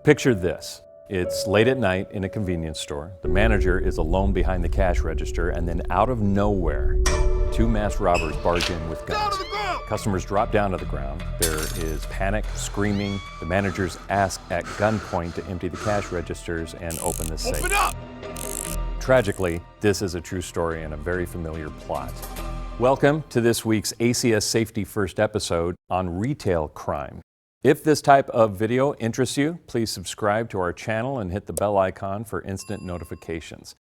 Picture this. It's late at night in a convenience store. The manager is alone behind the cash register, and then out of nowhere, two masked robbers barge in with guns. Customers drop down to the ground. There is panic, screaming. The managers ask at gunpoint to empty the cash registers and open the safe. Open up! Tragically, this is a true story and a very familiar plot. Welcome to this week's ACS Safety First episode on retail crime. If this type of video interests you, please subscribe to our channel and hit the bell icon for instant notifications.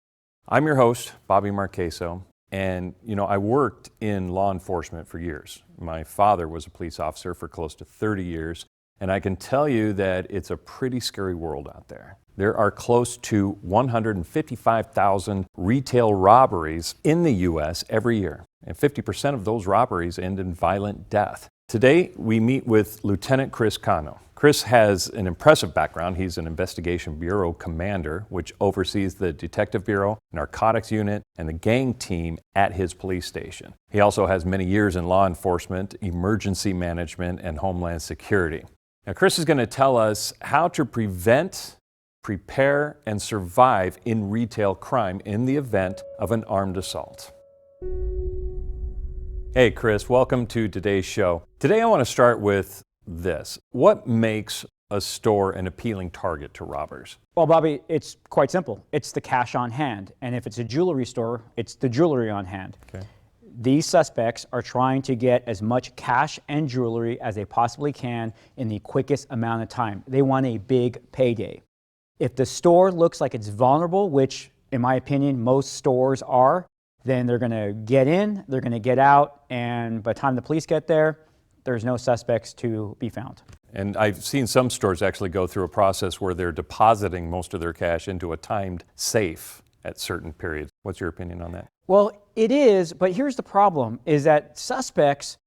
I'm your host, Bobby Marqueso, and I worked in law enforcement for years. My father was a police officer for close to 30 years, and I can tell you that it's a pretty scary world out there. There are close to 155,000 retail robberies in the U.S. every year, and 50% of those robberies end in violent death. Today, we meet with Lieutenant Chris Cano. Chris has an impressive background. He's an Investigation Bureau commander, which oversees the Detective Bureau, Narcotics Unit, and the gang team at his police station. He also has many years in law enforcement, emergency management, and homeland security. Now, Chris is going to tell us how to prevent, prepare, and survive in retail crime in the event of an armed assault. Hey, Chris, welcome to today's show. Today I want to start with this. What makes a store an appealing target to robbers? Well, Bobby, it's quite simple. It's the cash on hand. And if it's a jewelry store, it's the jewelry on hand. Okay. These suspects are trying to get as much cash and jewelry as they possibly can in the quickest amount of time. They want a big payday. If the store looks like it's vulnerable, which in my opinion, most stores are, then they're going to get in, they're going to get out, and by the time the police get there, there's no suspects to be found. And I've seen some stores actually go through a process where they're depositing most of their cash into a timed safe at certain periods. What's your opinion on that? Well, it is, but here's the problem, is that suspects,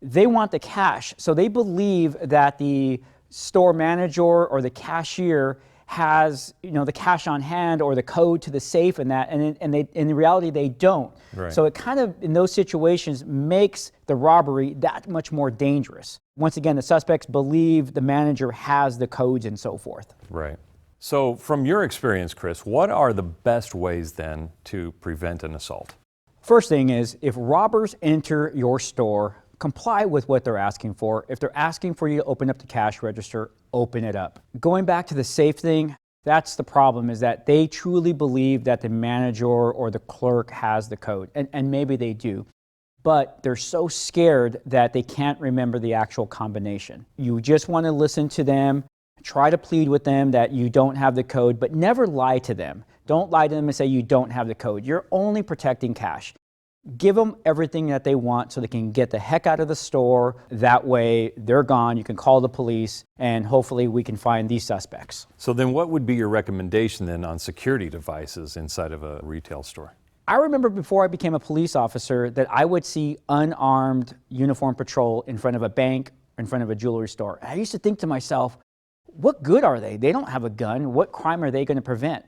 they want the cash. So they believe that the store manager or the cashier has the cash on hand or the code to the safe and that, and they, in reality they don't. Right. So it kind of, in those situations, makes the robbery that much more dangerous. Once again, the suspects believe the manager has the codes and so forth. Right. So from your experience, Chris, what are the best ways then to prevent an assault? First thing is, if robbers enter your store, comply with what they're asking for. If they're asking for you to open up the cash register, open it up. Going back to the safe thing, that's the problem, is that they truly believe that the manager or the clerk has the code, and maybe they do, but they're so scared that they can't remember the actual combination. You just want to listen to them, try to plead with them that you don't have the code, but never lie to them. Don't lie to them and say you don't have the code. You're only protecting cash. Give them everything that they want so they can get the heck out of the store. That way they're gone. You can call the police and hopefully we can find these suspects. So then what would be your recommendation then on security devices inside of a retail store? I remember before I became a police officer that I would see unarmed uniform patrol in front of a bank, in front of a jewelry store. I used to think to myself, what good are they? They don't have a gun. What crime are they going to prevent?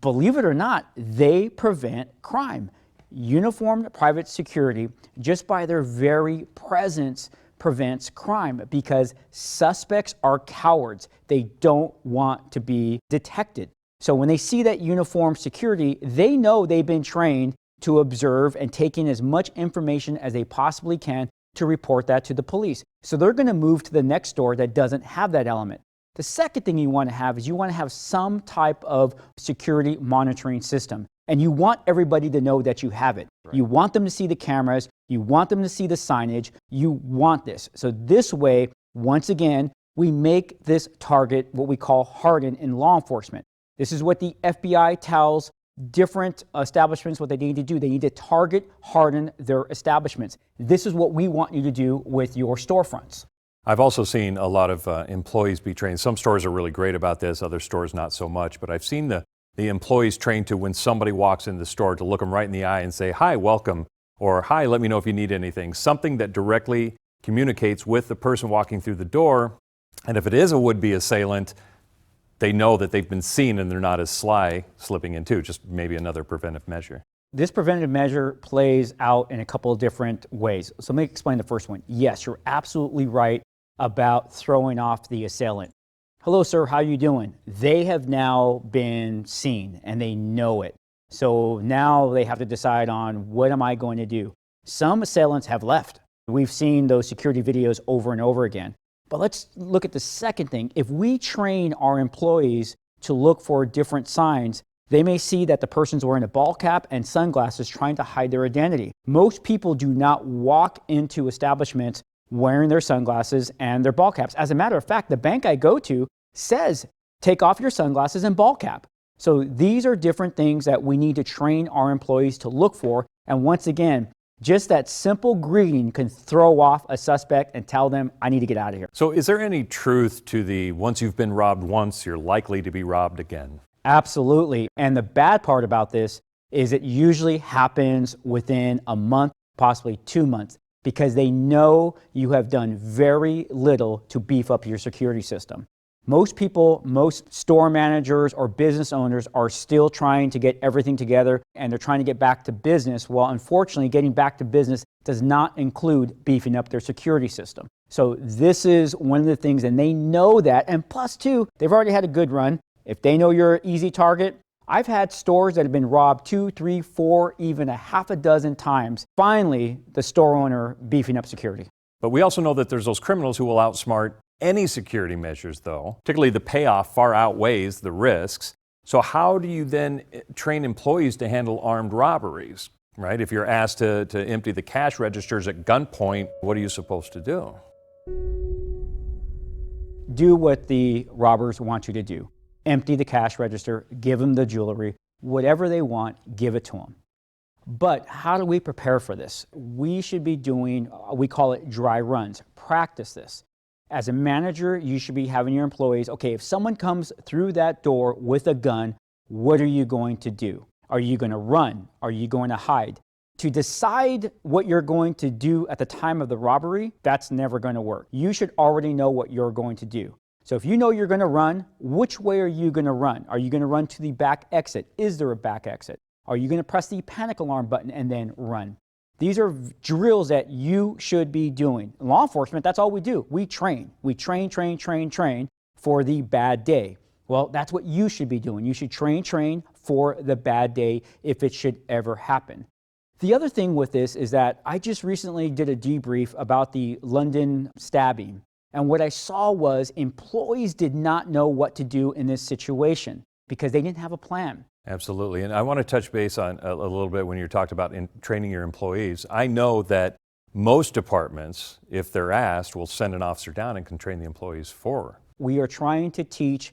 Believe it or not, they prevent crime. Uniformed private security, just by their very presence, prevents crime because suspects are cowards. They don't want to be detected. So when they see that uniformed security, they know they've been trained to observe and take in as much information as they possibly can to report that to the police. So they're going to move to the next store that doesn't have that element. The second thing you want to have is you want to have some type of security monitoring system. And you want everybody to know that you have it. Right. You want them to see the cameras. You want them to see the signage. You want this. So this way, once again, we make this target what we call hardened in law enforcement. This is what the FBI tells different establishments what they need to do. They need to target harden their establishments. This is what we want you to do with your storefronts. I've also seen a lot of employees be trained. Some stores are really great about this, other stores not so much, but I've seen the employees trained to, when somebody walks in the store, to look them right in the eye and say, "Hi, welcome," or "Hi, let me know if you need anything." Something that directly communicates with the person walking through the door. And if it is a would-be assailant, they know that they've been seen and they're not as sly slipping in too. Just maybe another preventive measure. This preventative measure plays out in a couple of different ways. So let me explain the first one. Yes, you're absolutely right about throwing off the assailant. hello, sir, how you doing? They have now been seen and they know it. So now they have to decide on, what am I going to do? Some assailants have left. We've seen those security videos over and over again. But let's look at the second thing. If we train our employees to look for different signs, they may see that the person's wearing a ball cap and sunglasses trying to hide their identity. Most people do not walk into establishments wearing their sunglasses and their ball caps. As a matter of fact, the bank I go to says, take off your sunglasses and ball cap. So these are different things that we need to train our employees to look for. And once again, just that simple greeting can throw off a suspect and tell them, I need to get out of here. So is there any truth to the once you've been robbed once, you're likely to be robbed again? Absolutely. And the bad part about this is it usually happens within a month, possibly 2 months, because they know you have done very little to beef up your security system. Most people, most store managers or business owners are still trying to get everything together and they're trying to get back to business. Well, unfortunately, getting back to business does not include beefing up their security system. So this is one of the things, and they know that. And plus two, they've already had a good run. If they know you're an easy target, I've had stores that have been robbed 2, 3, 4, even a half a dozen times. Finally, the store owner beefing up security. But we also know that there's those criminals who will outsmart any security measures, though. Particularly the payoff far outweighs the risks. So how do you then train employees to handle armed robberies, right? If you're asked to empty the cash registers at gunpoint, what are you supposed to do? Do what the robbers want you to do. Empty the cash register, give them the jewelry, whatever they want, give it to them. But how do we prepare for this? We should be doing, we call it dry runs. Practice this. As a manager, you should be having your employees, okay, if someone comes through that door with a gun, what are you going to do? Are you going to run? Are you going to hide? To decide what you're going to do at the time of the robbery, that's never going to work. You should already know what you're going to do. So if you know you're going to run, which way are you going to run? Are you going to run to the back exit? Is there a back exit? Are you going to press the panic alarm button and then run? These are drills that you should be doing. In law enforcement, that's all we do. We train. We train for the bad day. Well, that's what you should be doing. You should train for the bad day if it should ever happen. The other thing with this is that I just recently did a debrief about the London stabbing. And what I saw was employees did not know what to do in this situation because they didn't have a plan. Absolutely. And I want to touch base on a little bit when you talked about training your employees. I know that most departments, if they're asked, will send an officer down and can train the employees for. We are trying to teach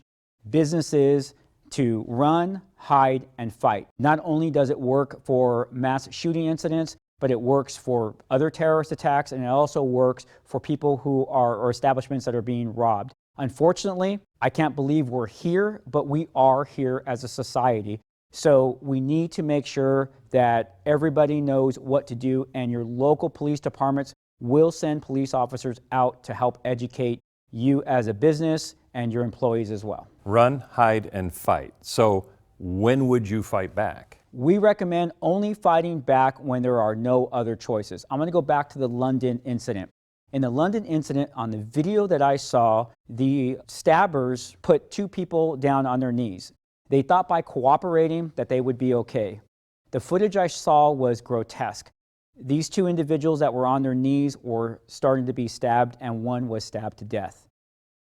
businesses to run, hide, and fight. Not only does it work for mass shooting incidents, but it works for other terrorist attacks, and it also works for people who are, or establishments that are being robbed. Unfortunately, I can't believe we're here, but we are here as a society. So we need to make sure that everybody knows what to do, and your local police departments will send police officers out to help educate you as a business and your employees as well. Run, hide, and fight. So when would you fight back? We recommend only fighting back when there are no other choices. I'm going to go back to the London incident. In the London incident, on the video that I saw, the stabbers put 2 people down on their knees. They thought by cooperating that they would be okay. The footage I saw was grotesque. These 2 individuals that were on their knees were starting to be stabbed, and one was stabbed to death.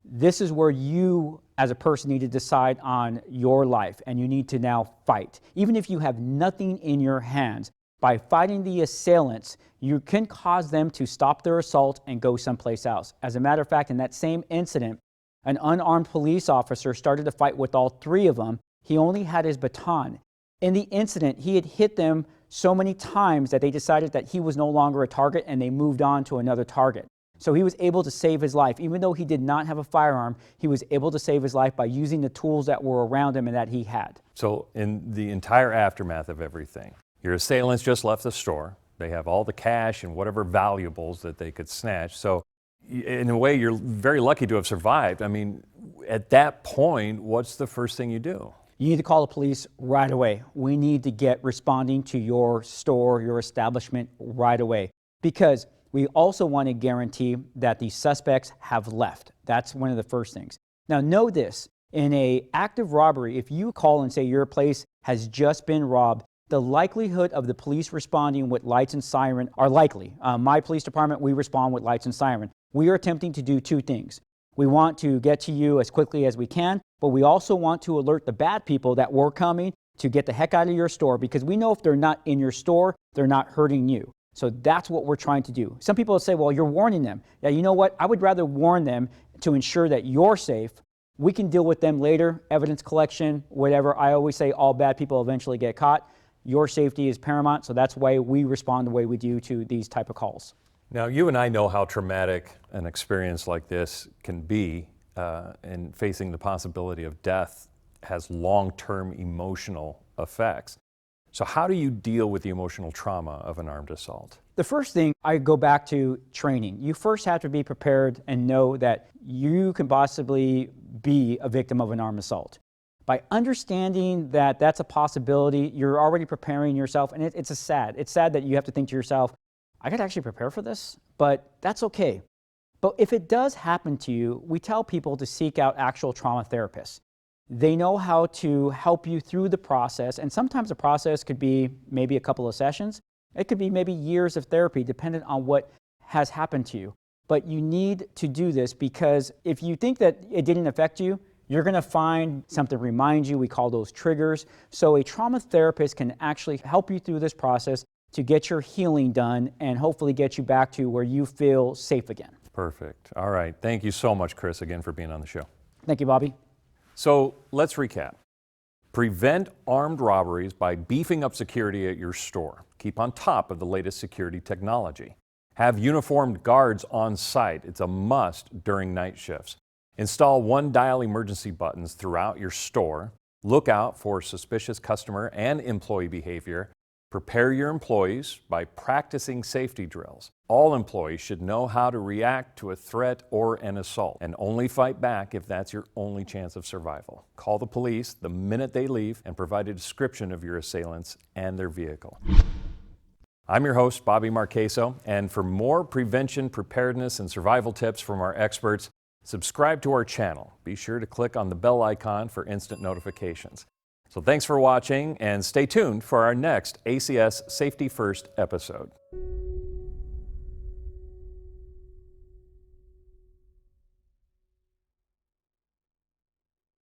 This is where you, as a person, need to decide on your life, and you need to now fight. Even if you have nothing in your hands, by fighting the assailants, you can cause them to stop their assault and go someplace else. As a matter of fact, in that same incident, an unarmed police officer started to fight with all 3 of them. He only had his baton. In the incident, he had hit them so many times that they decided that he was no longer a target and they moved on to another target. So he was able to save his life. Even though he did not have a firearm, he was able to save his life by using the tools that were around him and that he had. So in the entire aftermath of everything, your assailants just left the store. They have all the cash and whatever valuables that they could snatch. So in a way, you're very lucky to have survived. I mean, at that point, what's the first thing you do? You need to call the police right away. We need to get responding to your store, your establishment right away, because we also want to guarantee that the suspects have left. That's one of the first things. Now know this, in an active robbery, if you call and say your place has just been robbed, the likelihood of the police responding with lights and siren are likely. My police department, we respond with lights and siren. We are attempting to do two things. We want to get to you as quickly as we can, but we also want to alert the bad people that we're coming to get the heck out of your store, because we know if they're not in your store, they're not hurting you. So that's what we're trying to do. Some people will say, well, you're warning them. Yeah, you know what? I would rather warn them to ensure that you're safe. We can deal with them later, evidence collection, whatever. I always say all bad people eventually get caught. Your safety is paramount, so that's why we respond the way we do to these type of calls. Now, you and I know how traumatic an experience like this can be, and facing the possibility of death has long-term emotional effects. So how do you deal with the emotional trauma of an armed assault? The first thing, I go back to training. You first have to be prepared and know that you can possibly be a victim of an armed assault. By understanding that that's a possibility, you're already preparing yourself, and it's sad. It's sad that you have to think to yourself, I got to actually prepare for this, but that's okay. But if it does happen to you, we tell people to seek out actual trauma therapists. They know how to help you through the process, and sometimes the process could be maybe a couple of sessions. It could be maybe years of therapy, depending on what has happened to you. But you need to do this, because if you think that it didn't affect you, you're going to find something remind you. We call those triggers. So a trauma therapist can actually help you through this process to get your healing done and hopefully get you back to where you feel safe again. Perfect. All right. Thank you so much, Chris, again for being on the show. Thank you, Bobby. So let's recap. Prevent armed robberies by beefing up security at your store. Keep on top of the latest security technology. Have uniformed guards on site. It's a must during night shifts. Install one-dial emergency buttons throughout your store. Look out for suspicious customer and employee behavior. Prepare your employees by practicing safety drills. All employees should know how to react to a threat or an assault, and only fight back if that's your only chance of survival. Call the police the minute they leave and provide a description of your assailants and their vehicle. I'm your host, Bobby Marqueso, and for more prevention, preparedness, and survival tips from our experts, subscribe to our channel. Be sure to click on the bell icon for instant notifications. So thanks for watching, and stay tuned for our next ACS Safety First episode.